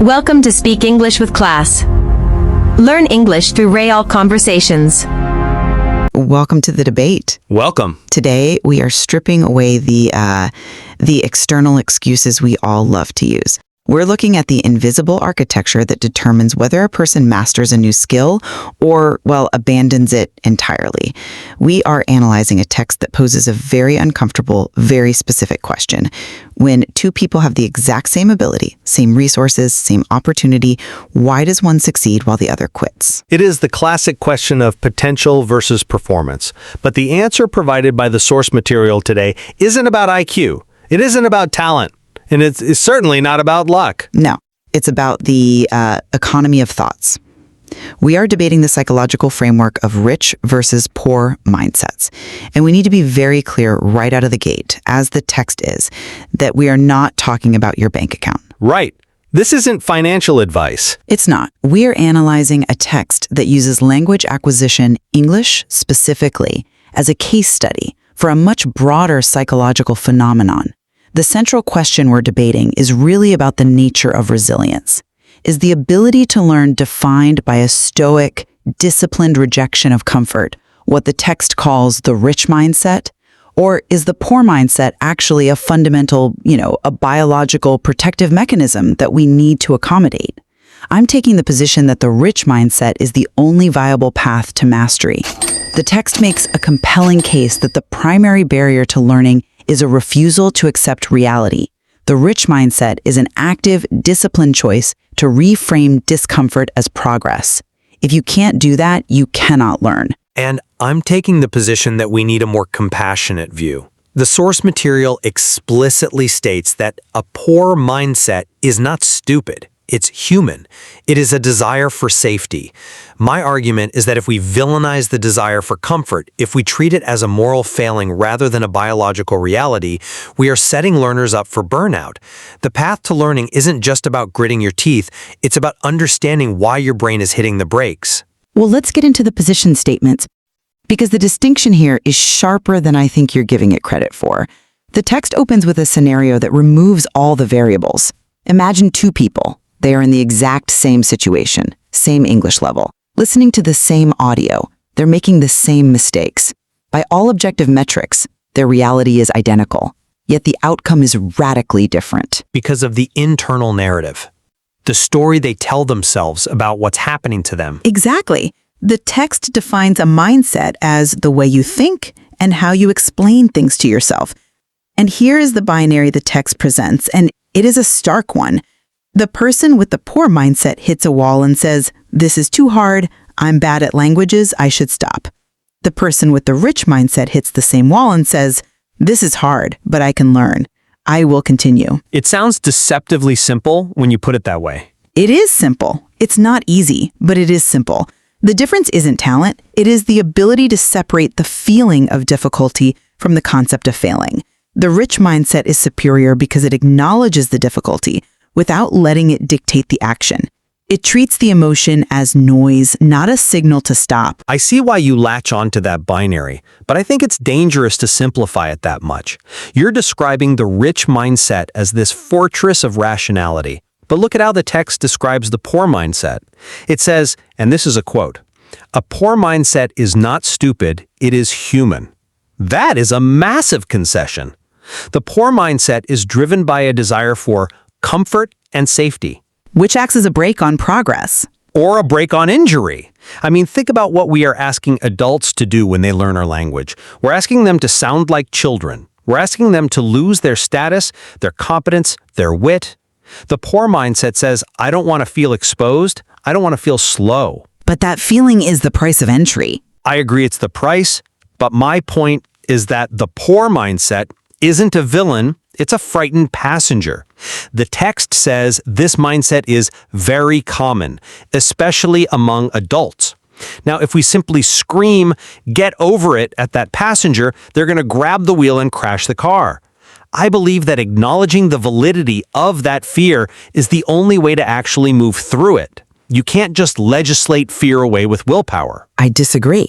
Welcome to Speak English with Class. Learn English through real conversations. Welcome to the debate. Welcome. Today, we are stripping away the external excuses we all love to use. We're looking at the invisible architecture that determines whether a person masters a new skill or, well, abandons it entirely. We are analyzing a text that poses a very uncomfortable, very specific question. When two people have the exact same ability, same resources, same opportunity, why does one succeed while the other quits? It is the classic question of potential versus performance. But the answer provided by the source material today isn't about IQ. It isn't about talent. And it's certainly not about luck. No, it's about the economy of thoughts. We are debating the psychological framework of rich versus poor mindsets. And we need to be very clear right out of the gate, as the text is, that we are not talking about your bank account. Right. This isn't financial advice. It's not. We are analyzing a text that uses language acquisition, English specifically, as a case study for a much broader psychological phenomenon. The central question we're debating is really about the nature of resilience. Is the ability to learn defined by a stoic, disciplined rejection of comfort, what the text calls the rich mindset? Or is the poor mindset actually a fundamental, a biological protective mechanism that we need to accommodate? I'm taking the position that the rich mindset is the only viable path to mastery. The text makes a compelling case that the primary barrier to learning is a refusal to accept reality. The rich mindset is an active, disciplined choice to reframe discomfort as progress. If you can't do that, you cannot learn. And I'm taking the position that we need a more compassionate view. The source material explicitly states that a poor mindset is not stupid. It's human. It is a desire for safety. My argument is that if we villainize the desire for comfort, if we treat it as a moral failing rather than a biological reality, we are setting learners up for burnout. The path to learning isn't just about gritting your teeth, it's about understanding why your brain is hitting the brakes. Well, let's get into the position statements, because the distinction here is sharper than I think you're giving it credit for. The text opens with a scenario that removes all the variables. Imagine two people. They are in the exact same situation, same English level, listening to the same audio. They're making the same mistakes. By all objective metrics, their reality is identical, yet the outcome is radically different. Because of the internal narrative, the story they tell themselves about what's happening to them. Exactly. The text defines a mindset as the way you think and how you explain things to yourself. And here is the binary the text presents, and it is a stark one. The person with the poor mindset hits a wall and says, "This is too hard, I'm bad at languages, I should stop." The person with the rich mindset hits the same wall and says, "This is hard, but I can learn. I will continue." It sounds deceptively simple when you put it that way. It is simple. It's not easy, but it is simple. The difference isn't talent, it is the ability to separate the feeling of difficulty from the concept of failing. The rich mindset is superior because it acknowledges the difficulty without letting it dictate the action. It treats the emotion as noise, not a signal to stop. I see why you latch onto that binary, but I think it's dangerous to simplify it that much. You're describing the rich mindset as this fortress of rationality. But look at how the text describes the poor mindset. It says, and this is a quote, "A poor mindset is not stupid, it is human." That is a massive concession. The poor mindset is driven by a desire for comfort and safety. Which acts as a brake on progress. Or a brake on injury. I mean, think about what we are asking adults to do when they learn our language. We're asking them to sound like children. We're asking them to lose their status, their competence, their wit. The poor mindset says, I don't want to feel exposed. I don't want to feel slow. But that feeling is the price of entry. I agree it's the price, but my point is that the poor mindset isn't a villain, it's a frightened passenger. The text says this mindset is very common, especially among adults. Now, if we simply scream, "Get over it," at that passenger, they're going to grab the wheel and crash the car. I believe that acknowledging the validity of that fear is the only way to actually move through it. You can't just legislate fear away with willpower. I disagree.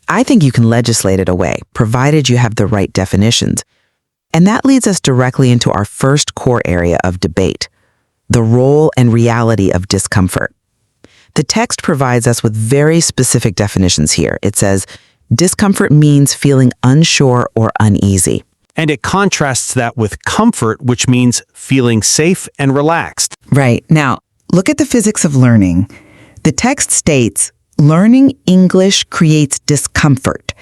I think you can legislate it away, provided you have the right definitions. And that leads us directly into our first core area of debate. the role and reality of discomfort. The text provides us with very specific definitions here. It says, discomfort means feeling unsure or uneasy. And it contrasts that with comfort, which means feeling safe and relaxed. Right. Now, look at the physics of learning. The text states, learning English creates discomfort.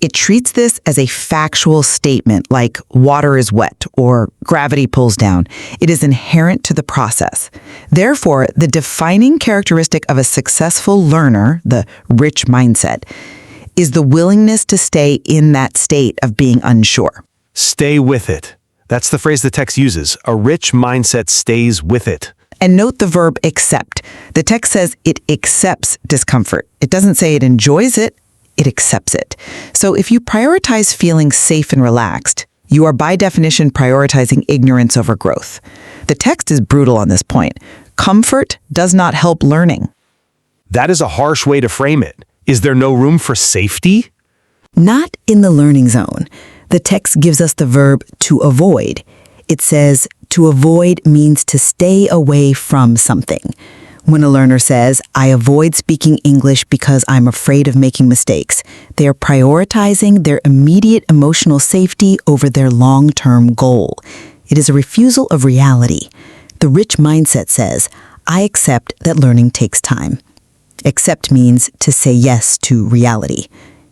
It treats this as a factual statement like water is wet or gravity pulls down. It is inherent to the process. Therefore, the defining characteristic of a successful learner, the rich mindset, is the willingness to stay in that state of being unsure. Stay with it. That's the phrase the text uses. A rich mindset stays with it. And note the verb accept. The text says it accepts discomfort. It doesn't say it enjoys it. It accepts it. So if you prioritize feeling safe and relaxed, you are by definition prioritizing ignorance over growth. The text is brutal on this point. Comfort does not help learning. That is a harsh way to frame it. Is there no room for safety? Not in the learning zone. The text gives us the verb to avoid. It says to avoid means to stay away from something. When a learner says, I avoid speaking English because I'm afraid of making mistakes, they are prioritizing their immediate emotional safety over their long-term goal. It is a refusal of reality. The rich mindset says, I accept that learning takes time. Accept means to say yes to reality.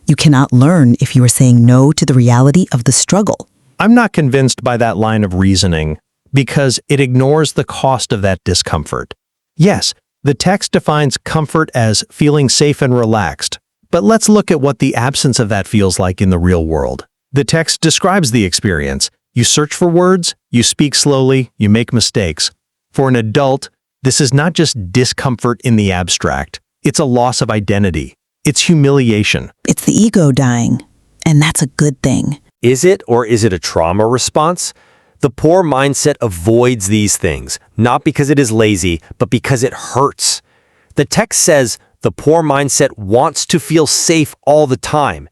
You cannot learn if you are saying no to the reality of the struggle. I'm not convinced by that line of reasoning because it ignores the cost of that discomfort. Yes, the text defines comfort as feeling safe and relaxed, but let's look at what the absence of that feels like in the real world. The text describes the experience. You search for words, you speak slowly, you make mistakes. For an adult, this is not just discomfort in the abstract. It's a loss of identity. It's humiliation. It's the ego dying, and that's a good thing. Is it, or is it a trauma response? The poor mindset avoids these things, not because it is lazy, but because it hurts. The text says the poor mindset wants to feel safe all the time.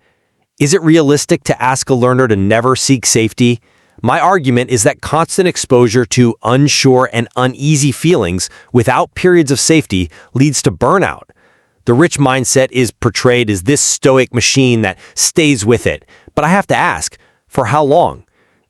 Is it realistic to ask a learner to never seek safety? My argument is that constant exposure to unsure and uneasy feelings without periods of safety leads to burnout. The rich mindset is portrayed as this stoic machine that stays with it. But I have to ask, for how long?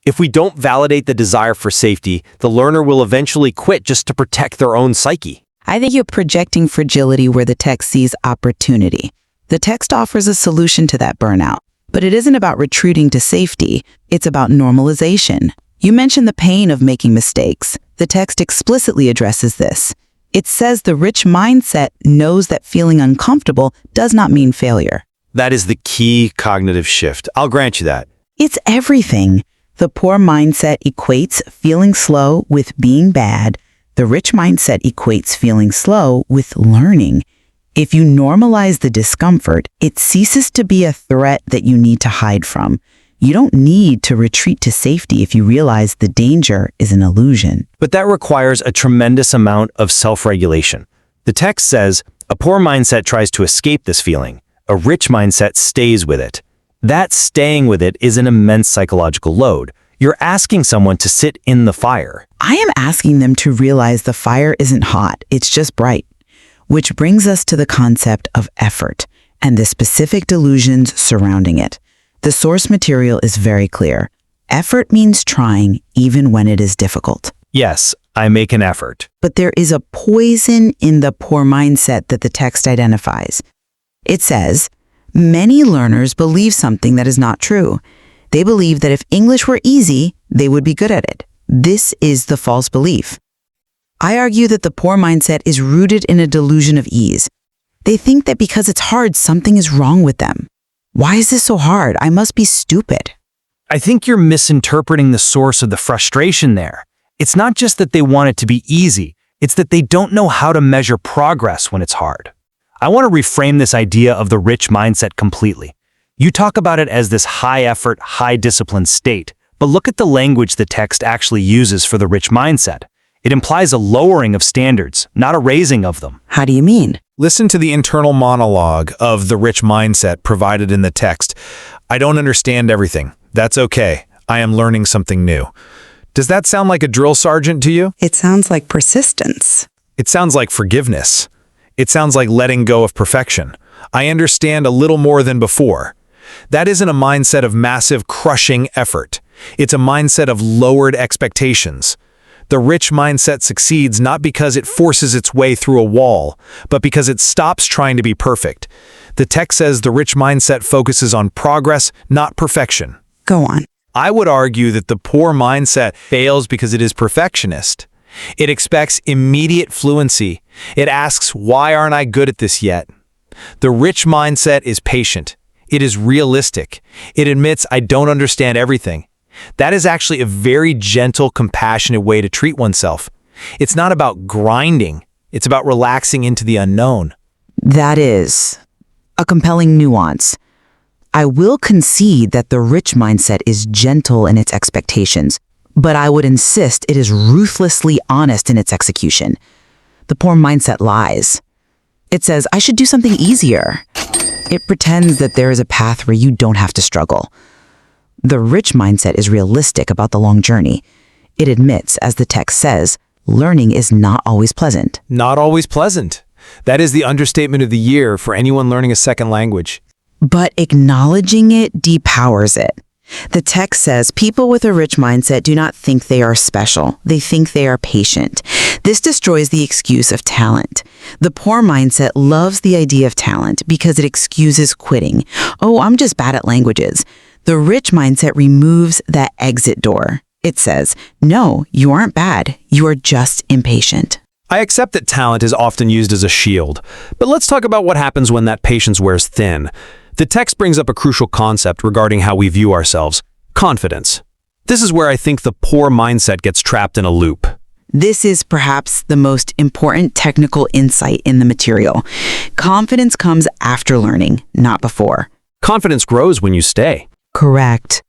If we don't validate the desire for safety, the learner will eventually quit just to protect their own psyche. I think you're projecting fragility where the text sees opportunity. The text offers a solution to that burnout, but it isn't about retreating to safety. It's about normalization. You mentioned the pain of making mistakes. The text explicitly addresses this. It says the rich mindset knows that feeling uncomfortable does not mean failure. That is the key cognitive shift. I'll grant you that. It's everything. The poor mindset equates feeling slow with being bad. The rich mindset equates feeling slow with learning. If you normalize the discomfort, it ceases to be a threat that you need to hide from. You don't need to retreat to safety if you realize the danger is an illusion. But that requires a tremendous amount of self-regulation. The text says, a poor mindset tries to escape this feeling. A rich mindset stays with it. That staying with it is an immense psychological load. You're asking someone to sit in the fire. I am asking them to realize the fire isn't hot, it's just bright. Which brings us to the concept of effort and the specific delusions surrounding it. The source material is very clear. Effort means trying even when it is difficult. Yes, I make an effort. But there is a poison in the poor mindset that the text identifies. It says, many learners believe something that is not true. They believe that if English were easy, they would be good at it. This is the false belief. I argue that the poor mindset is rooted in a delusion of ease. They think that because it's hard, something is wrong with them. Why is this so hard? I must be stupid. I think you're misinterpreting the source of the frustration there. It's not just that they want it to be easy, it's that they don't know how to measure progress when it's hard. I want to reframe this idea of the rich mindset completely. You talk about it as this high-effort, high-discipline state, but look at the language the text actually uses for the rich mindset. It implies a lowering of standards, not a raising of them. How do you mean? Listen to the internal monologue of the rich mindset provided in the text. I don't understand everything. That's okay. I am learning something new. Does that sound like a drill sergeant to you? It sounds like persistence. It sounds like forgiveness. It sounds like letting go of perfection. I understand a little more than before. That isn't a mindset of massive, crushing effort. It's a mindset of lowered expectations. The rich mindset succeeds not because it forces its way through a wall, but because it stops trying to be perfect. The text says the rich mindset focuses on progress, not perfection. Go on. I would argue that the poor mindset fails because it is perfectionist. It expects immediate fluency. It asks, why aren't I good at this yet? The rich mindset is patient. It is realistic. It admits I don't understand everything. That is actually a very gentle, compassionate way to treat oneself. It's not about grinding. It's about relaxing into the unknown. That is a compelling nuance. I will concede that the rich mindset is gentle in its expectations, but I would insist it is ruthlessly honest in its execution. The poor mindset lies. It says, I should do something easier. It pretends that there is a path where you don't have to struggle. The rich mindset is realistic about the long journey. It admits, as the text says, learning is not always pleasant. Not always pleasant. That is the understatement of the year for anyone learning a second language. But acknowledging it depowers it. The text says people with a rich mindset do not think they are special. They think they are patient. This destroys the excuse of talent. The poor mindset loves the idea of talent because it excuses quitting. Oh, I'm just bad at languages. The rich mindset removes that exit door. It says, no, you aren't bad. You are just impatient. I accept that talent is often used as a shield, but let's talk about what happens when that patience wears thin. The text brings up a crucial concept regarding how we view ourselves: confidence. This is where I think the poor mindset gets trapped in a loop. This is perhaps the most important technical insight in the material. Confidence comes after learning, not before. Confidence grows when you stay. Correct.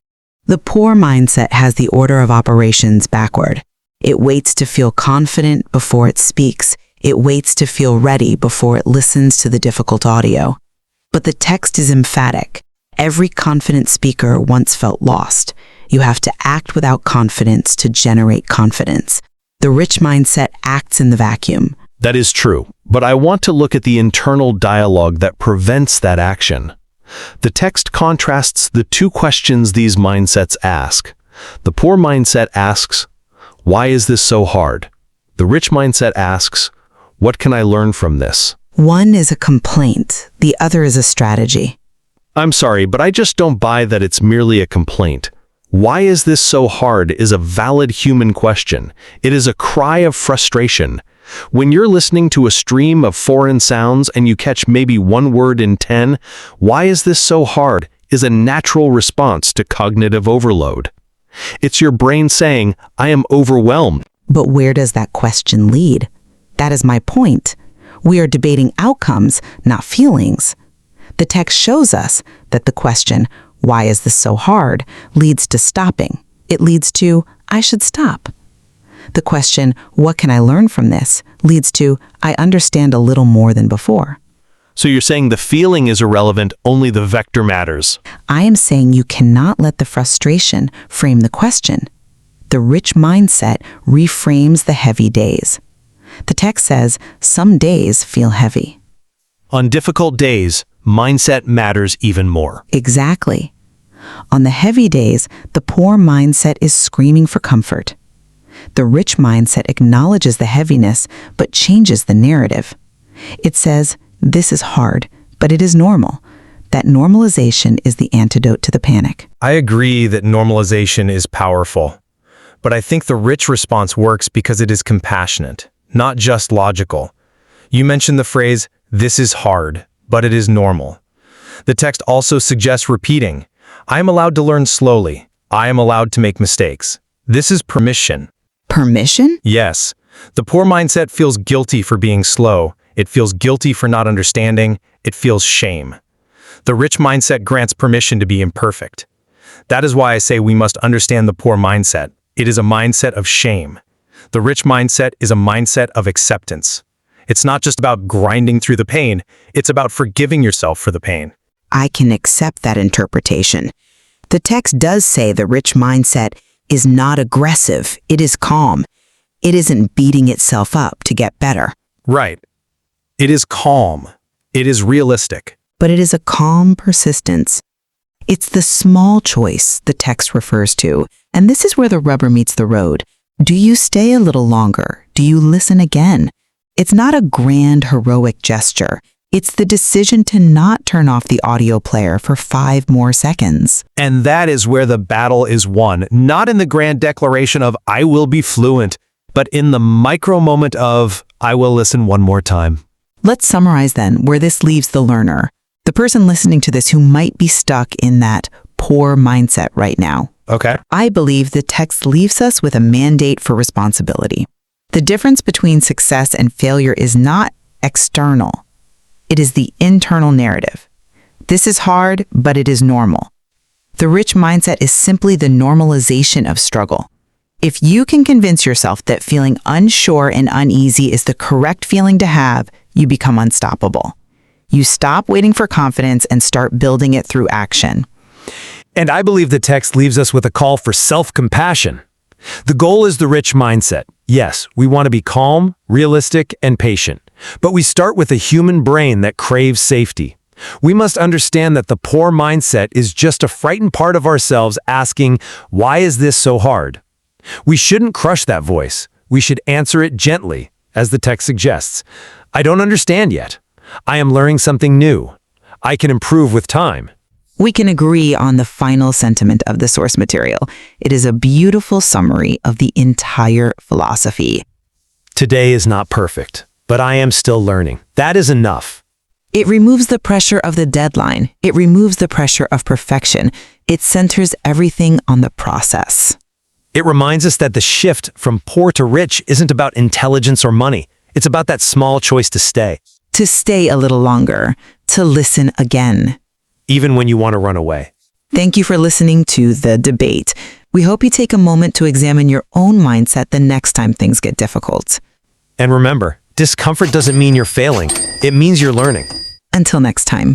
The poor mindset has the order of operations backward. It waits to feel confident before it speaks. It waits to feel ready before it listens to the difficult audio. But the text is emphatic. Every confident speaker once felt lost. You have to act without confidence to generate confidence. The rich mindset acts in the vacuum. That is true, but I want to look at the internal dialogue that prevents that action. The text contrasts the two questions these mindsets ask. The poor mindset asks, why is this so hard? The rich mindset asks, what can I learn from this? One is a complaint, the other is a strategy. I'm sorry, but I just don't buy that it's merely a complaint. Why is this so hard is a valid human question. It is a cry of frustration. When you're listening to a stream of foreign sounds and you catch maybe one word in 10, why is this so hard is a natural response to cognitive overload. It's your brain saying, I am overwhelmed. But where does that question lead? That is my point. We are debating outcomes, not feelings. The text shows us that the question, why is this so hard, leads to stopping. It leads to, I should stop. The question, what can I learn from this, leads to, I understand a little more than before. So you're saying the feeling is irrelevant, only the vector matters. I am saying you cannot let the frustration frame the question. The rich mindset reframes the heavy days. The text says, some days feel heavy. On difficult days, mindset matters even more. Exactly. On the heavy days, the poor mindset is screaming for comfort. The rich mindset acknowledges the heaviness, but changes the narrative. It says, this is hard, but it is normal. That normalization is the antidote to the panic. I agree that normalization is powerful, but I think the rich response works because it is compassionate, not just logical. You mentioned the phrase, this is hard, but it is normal. The text also suggests repeating, I am allowed to learn slowly. I am allowed to make mistakes. This is permission. Permission? Yes. The poor mindset feels guilty for being slow. It feels guilty for not understanding. It feels shame. The rich mindset grants permission to be imperfect. That is why I say we must understand the poor mindset. It is a mindset of shame. The rich mindset is a mindset of acceptance. It's not just about grinding through the pain. It's about forgiving yourself for the pain. I can accept that interpretation. The text does say the rich mindset is not aggressive, it is calm. It isn't beating itself up to get better, Right. It is calm. It is realistic. but it is a calm persistence. It's the small choice the text refers to, and this is where the rubber meets the road. Do you stay a little longer? Do you listen again? It's not a grand, heroic gesture. It's the decision to not turn off the audio player for 5 more seconds. And that is where the battle is won, not in the grand declaration of I will be fluent, but in the micro moment of I will listen one more time. Let's summarize then where this leaves the learner, the person listening to this who might be stuck in that poor mindset right now. Okay. I believe the text leaves us with a mandate for responsibility. The difference between success and failure is not external. It is the internal narrative. This is hard, but it is normal. The rich mindset is simply the normalization of struggle. If you can convince yourself that feeling unsure and uneasy is the correct feeling to have, you become unstoppable. You stop waiting for confidence and start building it through action. And I believe the text leaves us with a call for self-compassion. The goal is the rich mindset. Yes, we want to be calm, realistic, and patient. But we start with a human brain that craves safety. We must understand that the poor mindset is just a frightened part of ourselves asking, why is this so hard? We shouldn't crush that voice. We should answer it gently, as the text suggests. I don't understand yet. I am learning something new. I can improve with time. We can agree on the final sentiment of the source material. It is a beautiful summary of the entire philosophy. Today is not perfect, but I am still learning. That is enough. It removes the pressure of the deadline. It removes the pressure of perfection. It centers everything on the process. It reminds us that the shift from poor to rich isn't about intelligence or money. It's about that small choice to stay, To stay a little longer, to listen again. even when you want to run away. Thank you for listening to The Debate. We hope you take a moment to examine your own mindset the next time things get difficult. And remember, discomfort doesn't mean you're failing. It means you're learning. Until next time.